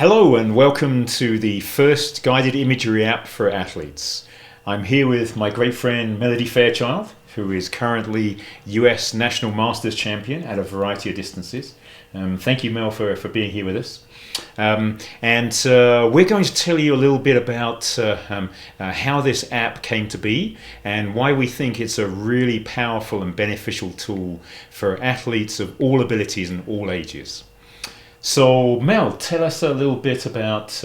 Hello and welcome to the first guided imagery app for athletes. I'm here with my great friend Melody Fairchild, who is currently US National Masters Champion at a variety of distances. Thank you, Mel, for being here with us. We're going to tell you a little bit about how this app came to be and why we think it's a really powerful and beneficial tool for athletes of all abilities and all ages. So Mel, tell us a little bit about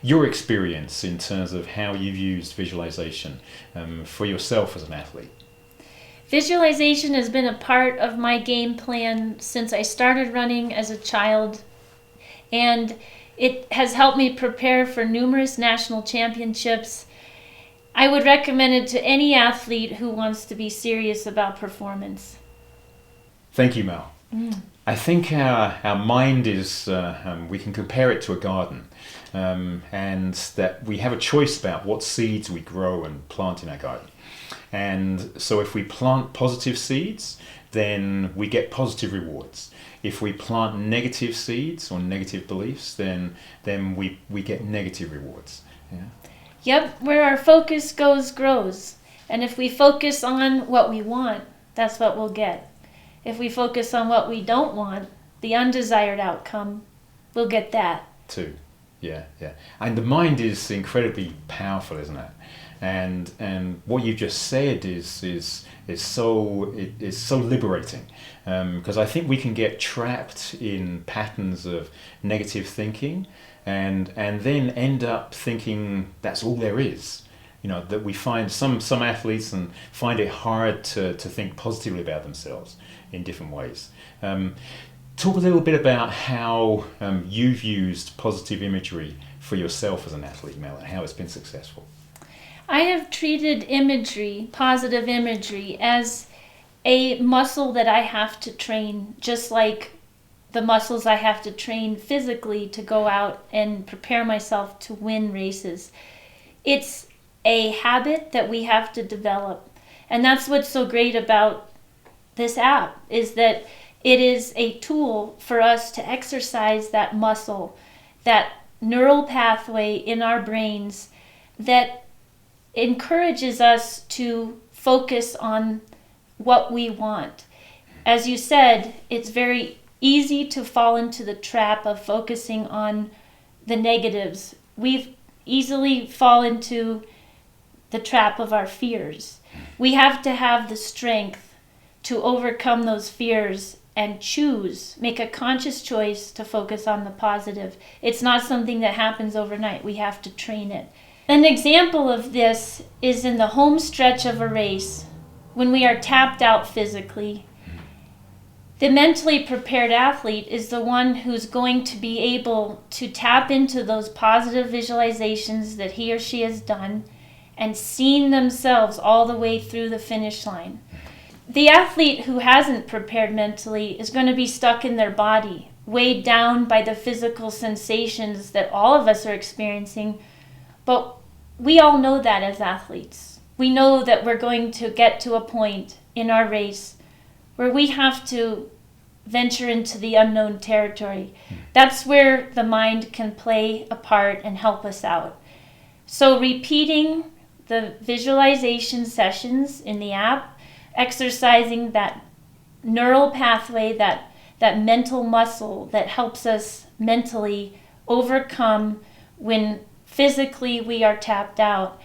your experience in terms of how you've used visualization for yourself as an athlete. Visualization has been a part of my game plan since I started running as a child, and it has helped me prepare for numerous national championships. I would recommend it to any athlete who wants to be serious about performance. Thank you, Mel. I think our mind is, we can compare it to a garden, and that we have a choice about what seeds we grow and plant in our garden. And so if we plant positive seeds, then we get positive rewards. If we plant negative seeds or negative beliefs, then we get negative rewards. Yeah? Yep, where our focus goes, grows. And if we focus on what we want, that's what we'll get. If we focus on what we don't want, the undesired outcome, we'll get that. Too. Yeah. And the mind is incredibly powerful, isn't it? And what you've just said is so liberating, because I think we can get trapped in patterns of negative thinking and then end up thinking that's all there is. You know, that we find some athletes and find it hard to think positively about themselves in different ways. Talk a little bit about how you've used positive imagery for yourself as an athlete, Mel, and how it's been successful. I have treated imagery, positive imagery, as a muscle that I have to train, just like the muscles I have to train physically to go out and prepare myself to win races. It's a habit that we have to develop. And that's what's so great about this app, is that it is a tool for us to exercise that muscle, that neural pathway in our brains that encourages us to focus on what we want. As you said, it's very easy to fall into the trap of focusing on the negatives. We easily fall into the trap of our fears. We have to have the strength to overcome those fears and make a conscious choice to focus on the positive. It's not something that happens overnight. We have to train it. An example of this is in the home stretch of a race, when we are tapped out physically. The mentally prepared athlete is the one who's going to be able to tap into those positive visualizations that he or she has done and seen themselves all the way through the finish line. The athlete who hasn't prepared mentally is going to be stuck in their body, weighed down by the physical sensations that all of us are experiencing. But we all know that as athletes. We know that we're going to get to a point in our race where we have to venture into the unknown territory. That's where the mind can play a part and help us out. So repeating the visualization sessions in the app, exercising that neural pathway, that mental muscle that helps us mentally overcome when physically we are tapped out.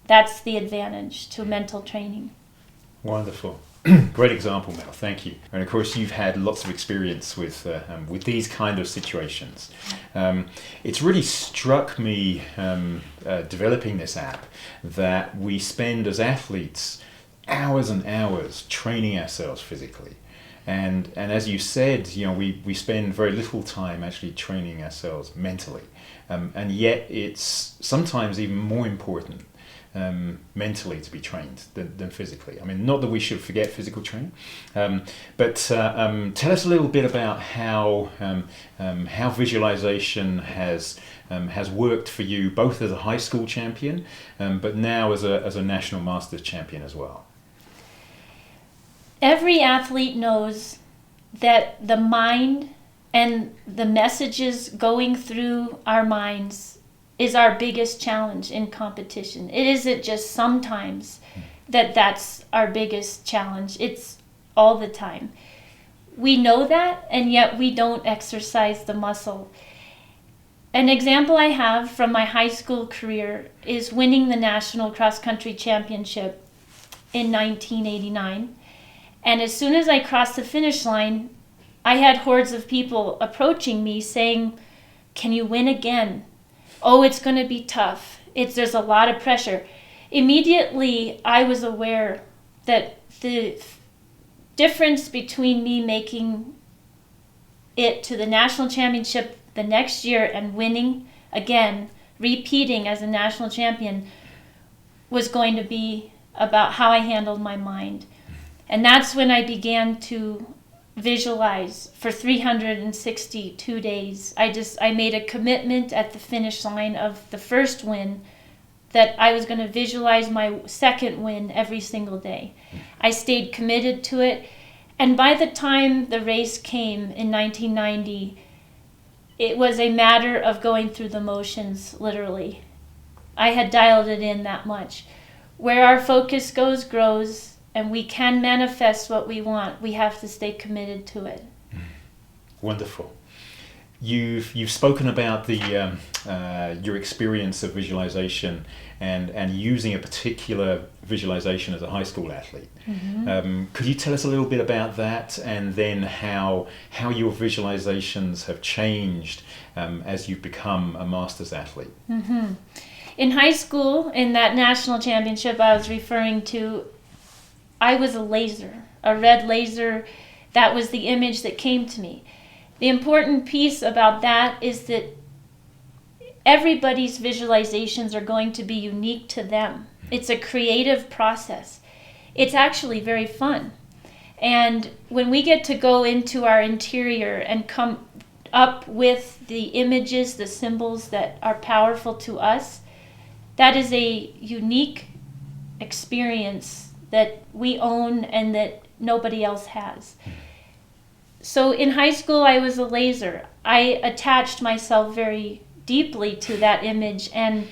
That's the advantage to mental training. Wonderful. Great example, Mel. Thank you. And of course, you've had lots of experience with these kind of situations. It's really struck me developing this app that we spend as athletes hours and hours training ourselves physically. And as you said, you know, we spend very little time actually training ourselves mentally. And yet it's sometimes even more important mentally to be trained than physically. I mean, not that we should forget physical training, but tell us a little bit about how visualization has worked for you, both as a high school champion, but now as a national masters champion as well. Every athlete knows that the mind and the messages going through our minds is our biggest challenge in competition. It isn't just sometimes that's our biggest challenge. It's all the time. We know that, and yet we don't exercise the muscle. An example I have from my high school career is winning the National Cross Country Championship in 1989. And as soon as I crossed the finish line, I had hordes of people approaching me saying, "Can you win again? Oh, it's going to be tough. There's a lot of pressure." Immediately, I was aware that the difference between me making it to the national championship the next year and winning again, repeating as a national champion, was going to be about how I handled my mind. And that's when I began to visualize for 362 days. I made a commitment at the finish line of the first win that I was going to visualize my second win every single day. I stayed committed to it. And by the time the race came in 1990, it was a matter of going through the motions, literally. I had dialed it in that much. Where our focus goes, grows, and we can manifest what we want. We have to stay committed to it. Wonderful. You've spoken about the your experience of visualization and using a particular visualization as a high school athlete. Mm-hmm. Could you tell us a little bit about that, and then how your visualizations have changed as you've become a masters athlete? Mm-hmm. In high school, in that national championship I was referring to, I was a laser, a red laser. That was the image that came to me. The important piece about that is that everybody's visualizations are going to be unique to them. It's a creative process. It's actually very fun. And when we get to go into our interior and come up with the images, the symbols that are powerful to us, that is a unique experience that we own and that nobody else has. So in high school, I was a laser. I attached myself very deeply to that image, and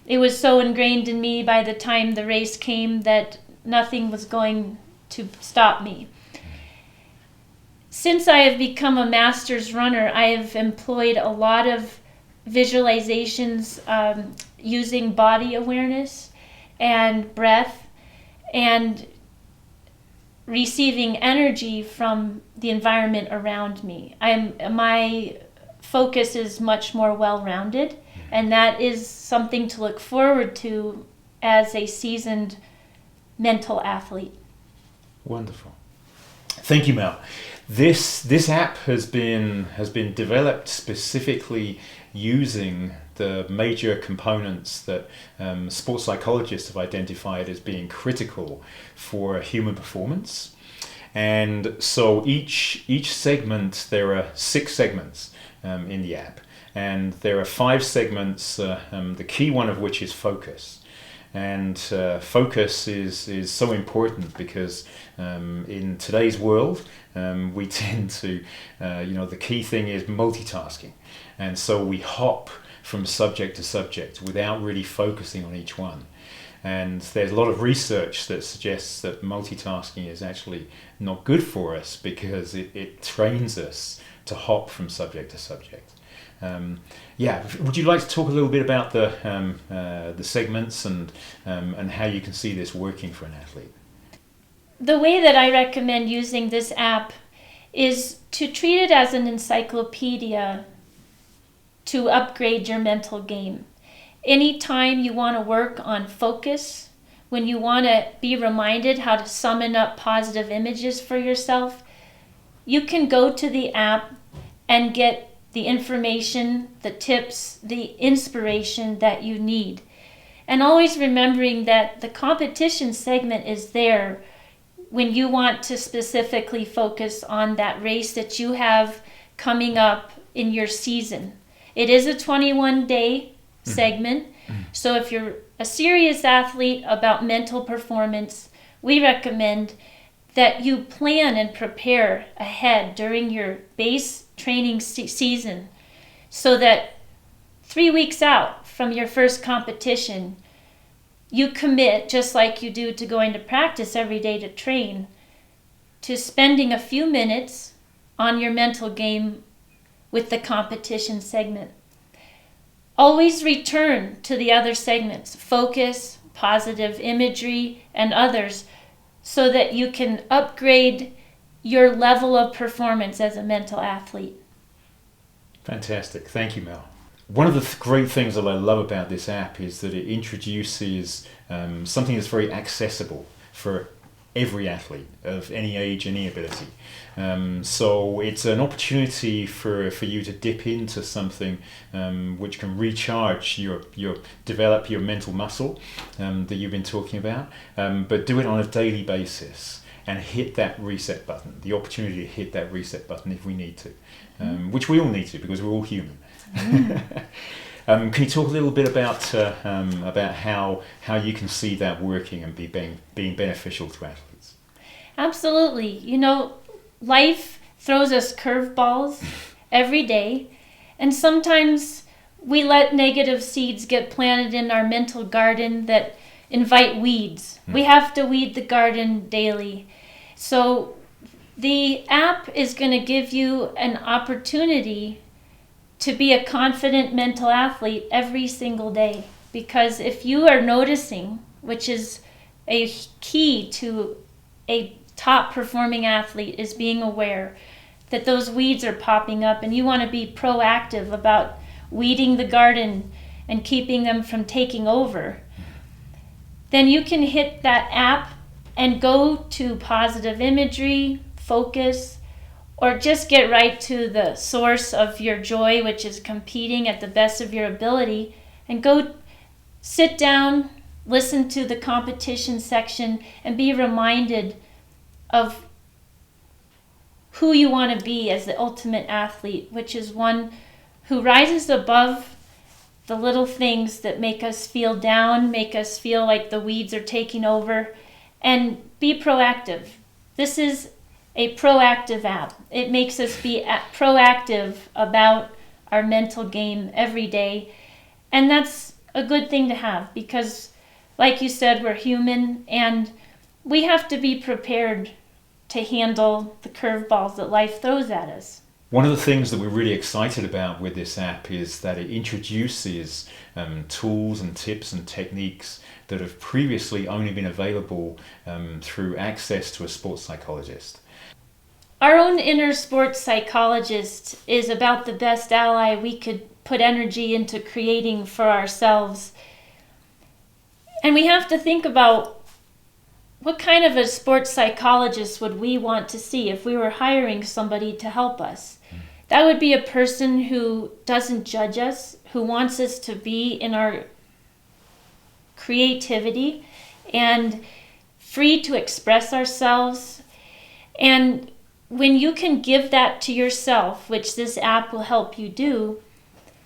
it was so ingrained in me by the time the race came that nothing was going to stop me. Since I have become a master's runner, I have employed a lot of visualizations using body awareness and breath and receiving energy from the environment around me. My focus is much more well-rounded, and that is something to look forward to as a seasoned mental athlete. Wonderful. Thank you, Mel. This app has been developed specifically using the major components that sports psychologists have identified as being critical for human performance. And so each segment, there are 6 segments in the app, and there are 5 segments, the key one of which is focus. And focus is so important because in today's world we tend to, the key thing is multitasking, and so we hop from subject to subject without really focusing on each one. And there's a lot of research that suggests that multitasking is actually not good for us because it trains us to hop from subject to subject. Would you like to talk a little bit about the segments and how you can see this working for an athlete? The way that I recommend using this app is to treat it as an encyclopedia to upgrade your mental game. Anytime you want to work on focus, when you want to be reminded how to summon up positive images for yourself, you can go to the app and get the information, the tips, the inspiration that you need. And always remembering that the competition segment is there when you want to specifically focus on that race that you have coming up in your season. It is a 21-day segment. So if you're a serious athlete about mental performance, we recommend that you plan and prepare ahead during your base training season, so that 3 weeks out from your first competition, you commit, just like you do to going to practice every day to train, to spending a few minutes on your mental game with the competition segment. Always return to the other segments, focus, positive imagery, and others, so that you can upgrade your level of performance as a mental athlete. Fantastic. Thank you, Mel. One of the great things that I love about this app is that it introduces something that's very accessible for every athlete of any age, any ability. So it's an opportunity for you to dip into something which can recharge develop your mental muscle that you've been talking about, but do it on a daily basis and hit that reset button, the opportunity to hit that reset button if we need to, which we all need to because we're all human. Can you talk a little bit about how you can see that working and being beneficial to athletes? Absolutely. You know, life throws us curveballs every day, and sometimes we let negative seeds get planted in our mental garden that invite weeds. We have to weed the garden daily. So the app is going to give you an opportunity to be a confident mental athlete every single day. Because if you are noticing, which is a key to a top performing athlete, is being aware that those weeds are popping up, and you want to be proactive about weeding the garden and keeping them from taking over, then you can hit that app and go to positive imagery, focus, or just get right to the source of your joy, which is competing at the best of your ability, and go sit down, listen to the competition section, and be reminded of who you want to be as the ultimate athlete, which is one who rises above the little things that make us feel down, make us feel like the weeds are taking over, and be proactive. This is a proactive app. It makes us be proactive about our mental game every day. And that's a good thing to have because, like you said, we're human and we have to be prepared to handle the curveballs that life throws at us. One of the things that we're really excited about with this app is that it introduces tools and tips and techniques that have previously only been available through access to a sports psychologist. Our own inner sports psychologist is about the best ally we could put energy into creating for ourselves. And we have to think about what kind of a sports psychologist would we want to see if we were hiring somebody to help us. That would be a person who doesn't judge us, who wants us to be in our creativity and free to express ourselves. And when you can give that to yourself, which this app will help you do,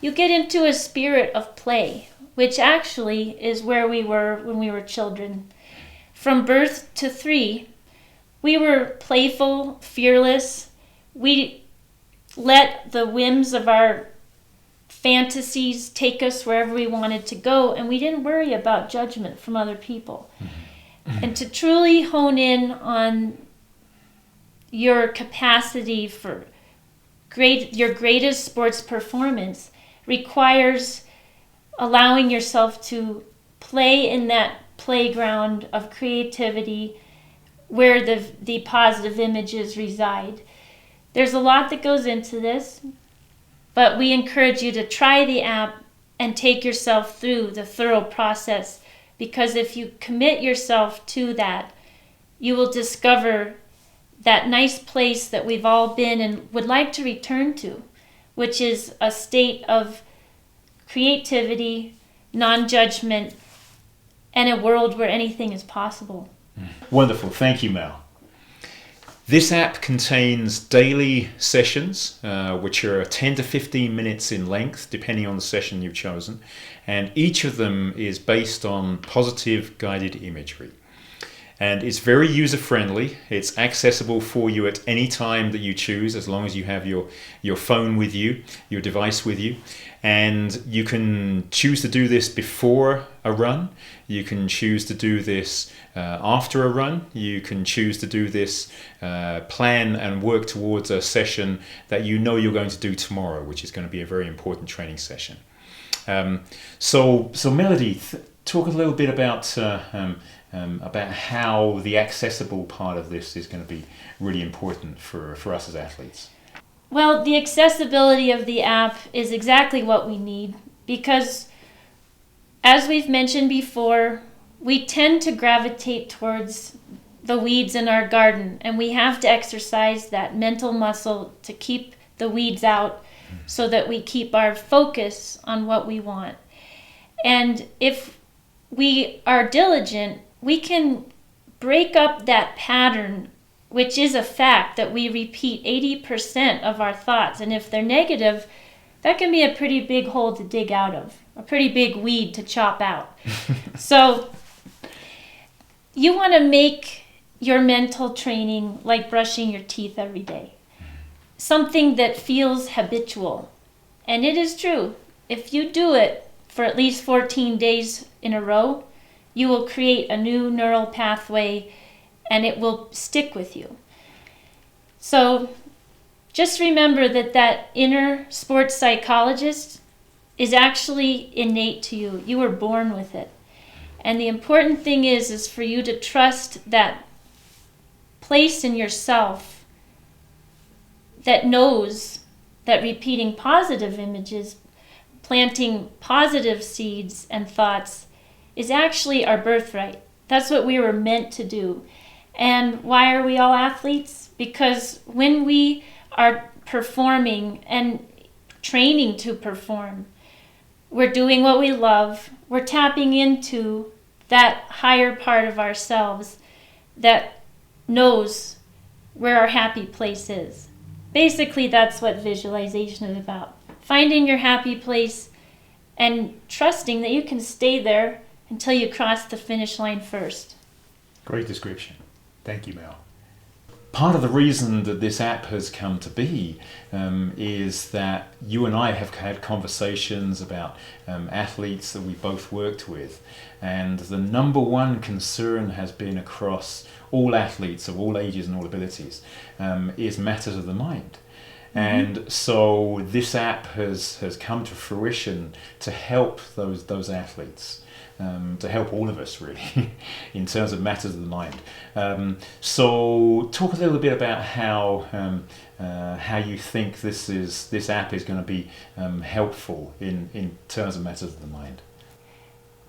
you get into a spirit of play, which actually is where we were when we were children. From birth to 3, we were playful, fearless. We let the whims of our fantasies take us wherever we wanted to go, and we didn't worry about judgment from other people. And to truly hone in on your capacity for your greatest sports performance requires allowing yourself to play in that playground of creativity where the positive images reside. There's a lot that goes into this, but we encourage you to try the app and take yourself through the thorough process, because if you commit yourself to that, you will discover that nice place that we've all been and would like to return to, which is a state of creativity, non-judgment, and a world where anything is possible. Wonderful. Thank you, Mel. This app contains daily sessions, which are 10 to 15 minutes in length, depending on the session you've chosen. And each of them is based on positive guided imagery. And it's very user-friendly. It's accessible for you at any time that you choose, as long as you have your phone with you, your device with you. And you can choose to do this before a run. You can choose to do this after a run. You can choose to do this, plan and work towards a session that you know you're going to do tomorrow, which is going to be a very important training session. So Melody, talk a little bit about how the accessible part of this is going to be really important for us as athletes. Well, the accessibility of the app is exactly what we need because, as we've mentioned before, we tend to gravitate towards the weeds in our garden, and we have to exercise that mental muscle to keep the weeds out so that we keep our focus on what we want. And if we are diligent, we can break up that pattern, which is a fact that we repeat 80% of our thoughts. And if they're negative, that can be a pretty big hole to dig out of, a pretty big weed to chop out. So you want to make your mental training like brushing your teeth every day, something that feels habitual. And it is true. If you do it for at least 14 days in a row, you will create a new neural pathway and it will stick with you. So just remember that inner sports psychologist is actually innate to you. You were born with it. And the important thing is for you to trust that place in yourself that knows that repeating positive images, planting positive seeds and thoughts is actually our birthright. That's what we were meant to do. And why are we all athletes? Because when we are performing and training to perform, we're doing what we love. We're tapping into that higher part of ourselves that knows where our happy place is. Basically, that's what visualization is about. Finding your happy place and trusting that you can stay there until you cross the finish line first. Great description. Thank you, Mel. Part of the reason that this app has come to be is that you and I have had conversations about athletes that we both worked with, and the number one concern has been across all athletes of all ages and all abilities is matters of the mind. And so this app has come to fruition to help those athletes. To help all of us, really, in terms of matters of the mind. So, talk a little bit about how you think this app is going to be helpful in terms of matters of the mind.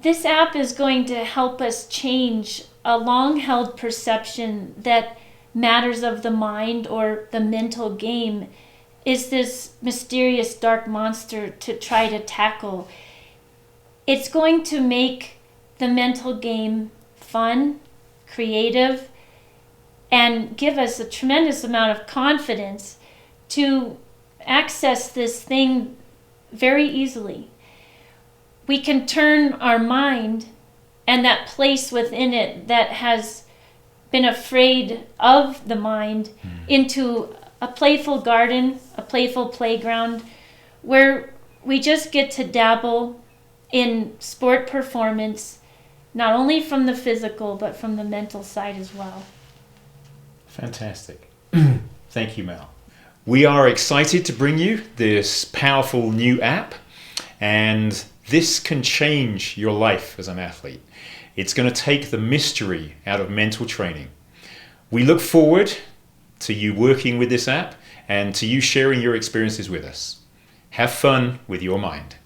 This app is going to help us change a long-held perception that matters of the mind or the mental game is this mysterious dark monster to try to tackle. It's going to make the mental game fun, creative, and give us a tremendous amount of confidence to access this thing very easily. We can turn our mind and that place within it that has been afraid of the mind into a playful garden, a playful playground, where we just get to dabble in sport performance, not only from the physical, but from the mental side as well. Fantastic. Thank you, Mel. We are excited to bring you this powerful new app, and this can change your life as an athlete. It's going to take the mystery out of mental training. We look forward to you working with this app and to you sharing your experiences with us. Have fun with your mind.